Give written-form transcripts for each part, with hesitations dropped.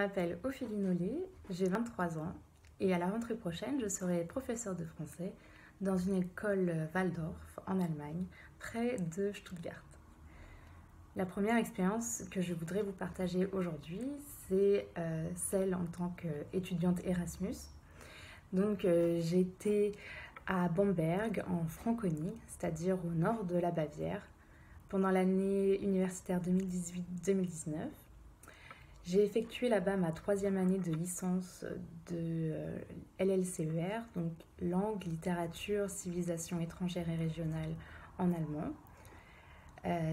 m'appelle Ophélie Nollet, j'ai 23 ans et à la rentrée prochaine, je serai professeure de français dans une école Waldorf en Allemagne, près de Stuttgart. La première expérience que je voudrais vous partager aujourd'hui, c'est celle en tant qu'étudiante Erasmus. Donc j'étais à Bamberg en Franconie, c'est-à-dire au nord de la Bavière, pendant l'année universitaire 2018-2019. J'ai effectué là-bas ma troisième année de licence de LLCER, donc langue, littérature, civilisation étrangère et régionale en allemand.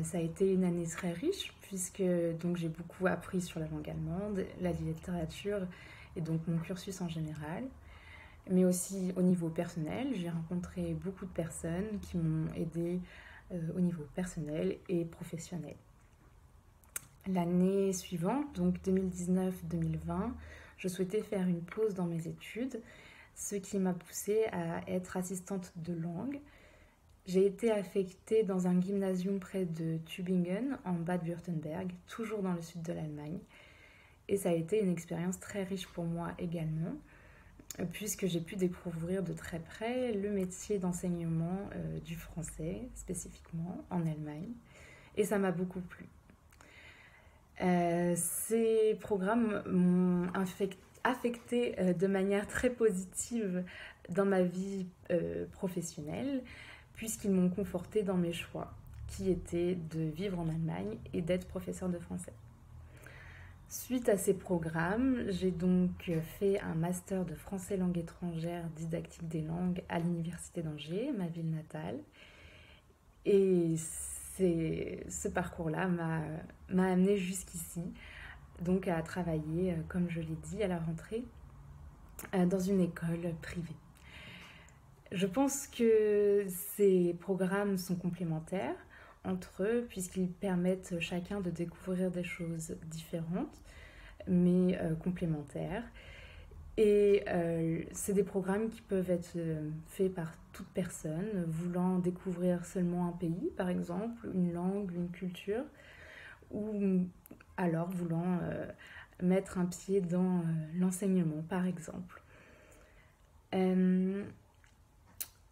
Ça a été une année très riche puisque donc, j'ai beaucoup appris sur la langue allemande, la littérature et donc mon cursus en général. Mais aussi au niveau personnel, j'ai rencontré beaucoup de personnes qui m'ont aidée au niveau personnel et professionnel. L'année suivante, donc 2019-2020, je souhaitais faire une pause dans mes études, ce qui m'a poussée à être assistante de langue. J'ai été affectée dans un gymnasium près de Tübingen, en Bade-Württemberg, toujours dans le sud de l'Allemagne. Et ça a été une expérience très riche pour moi également, puisque j'ai pu découvrir de très près le métier d'enseignement du français, spécifiquement en Allemagne. Et ça m'a beaucoup plu. Ces programmes m'ont affecté de manière très positive dans ma vie professionnelle, puisqu'ils m'ont confortée dans mes choix, qui étaient de vivre en Allemagne et d'être professeur de français. Suite à ces programmes, j'ai donc fait un master de français langue étrangère didactique des langues à l'université d'Angers, ma ville natale. Et ce parcours-là m'a amenée jusqu'ici, donc à travailler, comme je l'ai dit, à la rentrée, dans une école privée. Je pense que ces programmes sont complémentaires entre eux, puisqu'ils permettent chacun de découvrir des choses différentes, mais complémentaires. Et c'est des programmes qui peuvent être faits par toute personne voulant découvrir seulement un pays, par exemple, une langue, une culture, ou alors voulant mettre un pied dans l'enseignement, par exemple.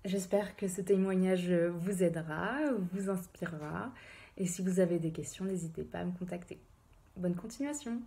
J'espère que ce témoignage vous aidera, vous inspirera. Et si vous avez des questions, n'hésitez pas à me contacter. Bonne continuation!